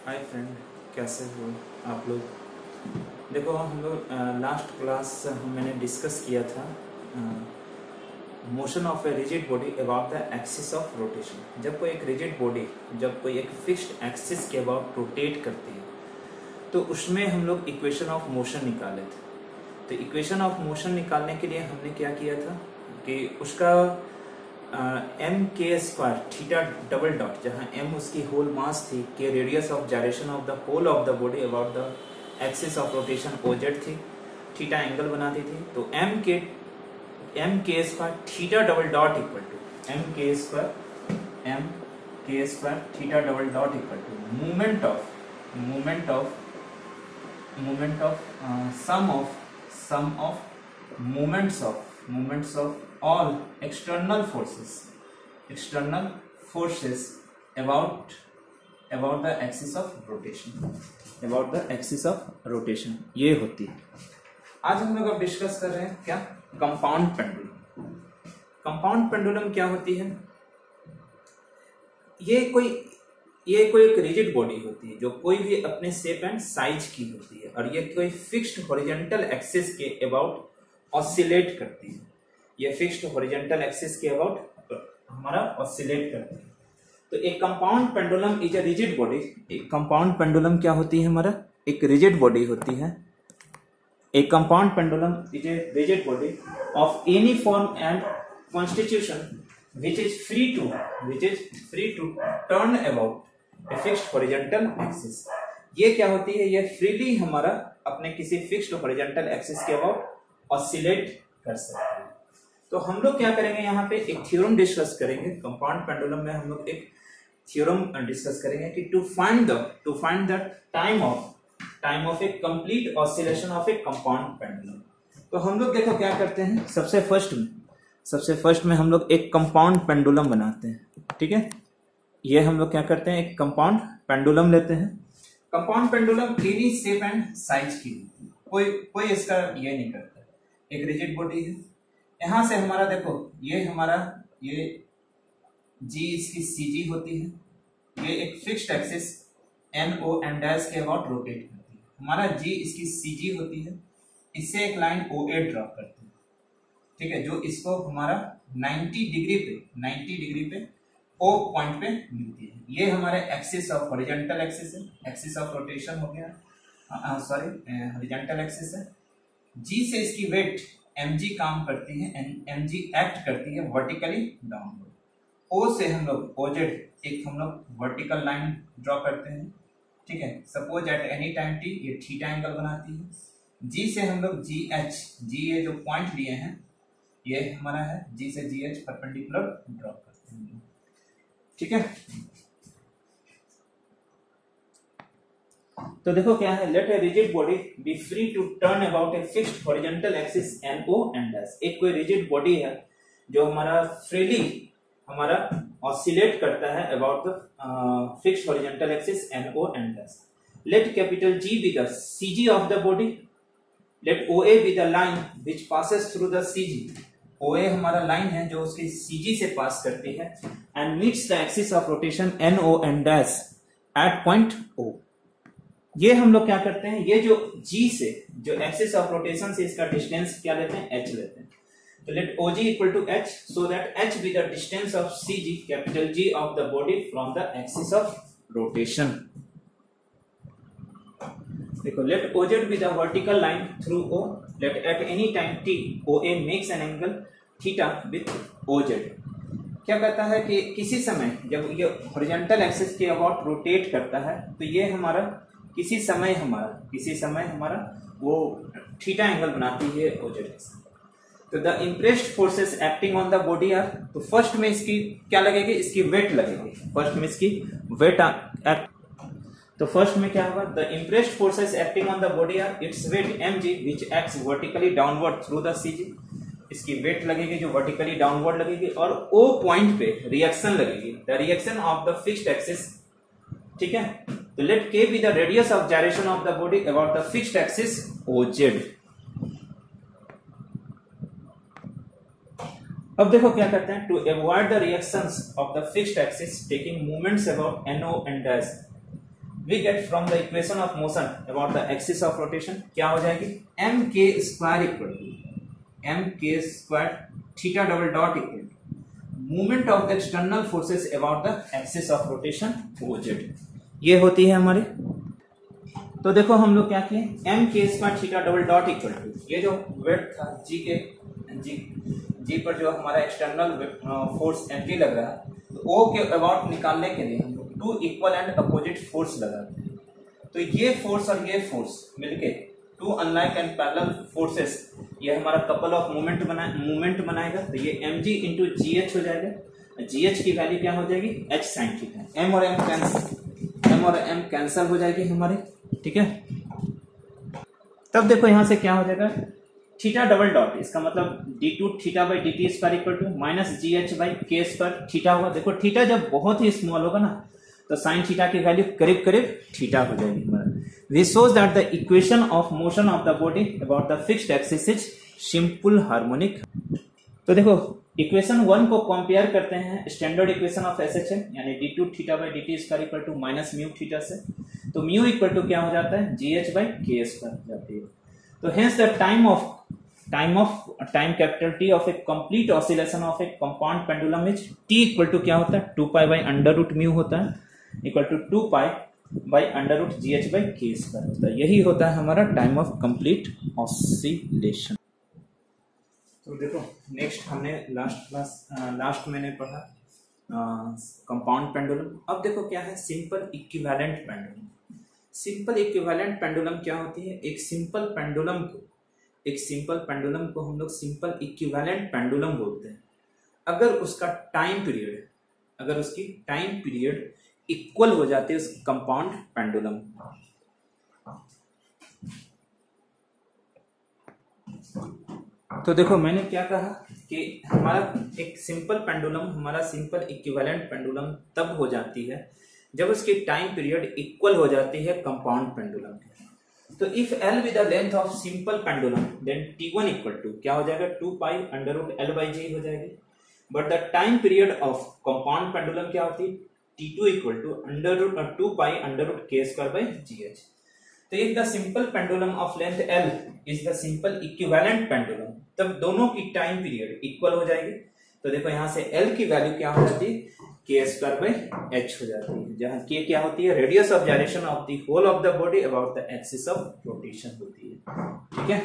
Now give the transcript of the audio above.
Hi friend, कैसे हो आप लोग। देखो हम लोग लास्ट क्लास मैंने डिस्कस किया था motion of A rigid body about the axis of rotation. जब कोई एक रिजिड बॉडी जब कोई एक फिक्स्ड एक्सिस के अबाउट रोटेट करती है तो उसमें हम लोग इक्वेशन ऑफ मोशन निकाले थे। तो इक्वेशन ऑफ मोशन निकालने के लिए हमने क्या किया था कि उसका M K square theta double dot, जहाँ एम उसकी होल मास थी, K radius of gyration of the whole of the body about the axis of rotation OZ थी, थीटा एंगल बनाती थी। तो M K square theta double dot equal to M K square theta double dot equal to moment of sum of moments of all external forces about the axis of rotation ये होती है। आज हम लोग अब डिस्कस कर रहे हैं क्या, कंपाउंड पेंडुलम। कंपाउंड पेंडुलम क्या होती है? ये कोई एक रिजिड बॉडी होती है जो कोई भी अपने शेप एंड साइज की होती है, और ये कोई फिक्स्ड हॉरिजॉन्टल एक्सिस के अबाउट ऑसिलेट करती है। ये फिक्स्ड हॉरिजॉन्टल एक्सिस के अबाउट हमारा ऑसिलेट करती है। तो एक compound pendulum is a rigid body. एक कंपाउंड पेंडुलम क्या होती है? हमारा एक रिजिड बॉडी होती है। एक compound pendulum is a rigid body of any form and constitution which is free to turn about a fixed horizontal axis। ये क्या होती है? ये फ्रीली हमारा अपने किसी फिक्स्ड हॉरिजॉन्टल एक्सिस के अबाउट ऑसिलेट कर सकते हैं। तो हम लोग क्या करेंगे, यहाँ पे एक थ्योरम डिस्कस करेंगे। कंपाउंड पेंडुलम में हम लोग एक थ्योरम डिस्कस करेंगे कि to find the time of a complete oscillation of a compound pendulum. तो हम लोग देखो क्या करते हैं, सबसे फर्स्ट में हम लोग एक कंपाउंड पेंडुलम बनाते हैं। ठीक है, ये हम लोग क्या करते हैं, एक कंपाउंड पेंडुलम लेते हैं। Compound pendulum any shape and size की, कोई इसका ये नहीं करता। एक रिजिड बॉडी है, यहां से हमारा देखो ये जी इसकी सीजी होती है, ये एक fixed axis N O N dash के अबाउट रोटेट करती है। हमारा जी इसकी सीजी होती है, इससे एक लाइन ओ ए ड्रॉ करती है। ठीक है, जो इसको हमारा 90 डिग्री पे ओ पॉइंट पे मिलती है। ये हमारे एक्सिस ऑफ हॉरिजॉन्टल एक्सिस है, एक्सिस ऑफ रोटेशन हो गया, हॉरिजॉन्टल एक्सिस है। जी से इसकी वेट mg काम करती है, mg एक्ट करती है वर्टिकली डाउनवर्ड। ओ से हम लोग ओजेड एक वर्टिकल लाइन ड्रॉ करते हैं। ठीक है, suppose eight any time T ये थीटा एंगल बनाती है। जी से हम लोग जी ये जो पॉइंट लिए हैं ये हमारा है, जी से जी एच परपेंडिकुलर ड्रॉ करते हैं। ठीक है, तो देखो क्या है, let a rigid body be free to turn about a fixed horizontal axis N O N dash. एक कोई रिजिड बॉडी है जो हमारा फ्रीली हमारा ऑसिलेट करता है about the fixed horizontal axis N O N dash. Let capital G be the CG of the body, let O A B the line which passes through the CG. O A हमारा line है जो उसकी CG से pass करती है, and meets the axis of rotation N O N dash at point O. ये हम लोग क्या करते हैं, ये जो जी से जो एक्सिस ऑफ रोटेशन से इसका डिस्टेंस क्या लेते हैं, एच लेते हैं। तो let O G equal to H, so that H be the distance of C G, capital G of the body from the axis of rotation. देखो, let OZ be the vertical line through O, let at any time T O A makes an angle theta with OZ. क्या कहता है कि किसी समय जब ये horizontal axis के अबाउट रोटेट करता है तो ये हमारा किसी समय हमारा वो थीटा एंगल बनाती है ओजेड एक्सिस। तो the impressed forces acting on the body are, तो फर्स्ट में इसकी क्या लगेगी, इसकी वेट लगेगी। फर्स्ट में इसकी वेट एक्ट, तो फर्स्ट में क्या होगा, the impressed forces acting on the body are its weight mg which acts vertically downward through the cg। इसकी वेट लगेगी जो वर्टिकली डाउनवर्ड लगेगी, और ओ पॉइंट पे रिएक्शन लगेगी, the reaction of the fixed axis. ठीक है, तो let k be the radius of gyration of the body about the fixed axis OZ। अब देखो क्या करते हैं, to avoid the reactions of the fixed axis taking movements about NO and dash. We get from the equation of motion about the axis of rotation क्या हो जाएगी, M K square equal to M K square theta double dot equal to movement of the external forces about the axis of rotation OZ. ये होती है हमारे। तो देखो हम लोग क्या किए, M K square theta double dot equal to ये जो वेट था जी पर जो हमारा एक्सटर्नल फोर्स एमपी लग रहा है, तो ओ के अबाउट निकालने के लिए हम लोग two equal and opposite force लगाते हैं। तो ये फोर्स और ये फोर्स मिलके two unlike and parallel forces, ये हमारा कपल ऑफ मूवमेंट बनाएगा। तो ये M G into G H हो जाएगा। जी एच की वैल्यू क्या हो जाएगी, एच साइन थीटा। एम और एम कैंसल हो जाएगी हमारे, ठीक है। तब देखो यहां से क्या हो जाएगा, थीटा डबल डॉट, इसका मतलब D two theta by D T square equal to minus G H by K square theta होगा। देखो थीटा जब बहुत ही स्मॉल होगा ना, तो साइन थीटा की वैल्यू करीब करीब थीटा हो जाएगी हमारा। We shows that the equation of motion of the body about the fixed axis is simple harmonic. तो देखो इक्वेशन 1 को कंपेयर करते हैं स्टैंडर्ड इक्वेशन ऑफ एसएचएम, यानी D two theta by D T square equal to minus mu theta से। तो mu equal to क्या हो जाता है, G H by K square हो जाती है। तो hence the time capital T of a complete oscillation of a compound pendulum is T equal to क्या होता है, 2 pi by under root mu होता है, equal to 2 pi by under root G H by K square होता है। यही होता है हमारा टाइम ऑफ कंप्लीट ऑसिलेशन। तो देखो नेक्स्ट हमने लास्ट मैंने पढ़ा कंपाउंड पेंडुलम। अब देखो क्या है simple equivalent pendulum. Simple equivalent pendulum क्या होती है, एक सिंपल पेंडुलम को हम लोग सिंपल इक्विवेलेंट पेंडुलम बोलते हैं अगर उसकी टाइम पीरियड इक्वल हो जाती है उस कंपाउंड पेंडुलम। तो देखो मैंने क्या कहा कि हमारा एक सिंपल पेंडुलम, हमारा सिंपल इक्विवेलेंट पेंडुलम तब हो जाती है जब उसकी टाइम पीरियड इक्वल हो जाती है कंपाउंड पेंडुलम के। तो if L with the length of simple pendulum then T one equal to क्या हो जाएगा, 2 pi under root L by G हो जाएगी। But the time period of compound pendulum क्या होती है, T two equal to under root 2 pi under root K square by G H. तो if the simple pendulum of length L is the simple equivalent pendulum, तब दोनों की time period equal हो जाएगी। तो देखो यहाँ से एल की वैल्यू क्या हो जाती है, के स्क्वायर बाई एच हो जाती है, जहां के क्या होती है, radius of gyration of the whole of the body about the axis of rotation होती है, ठीक है।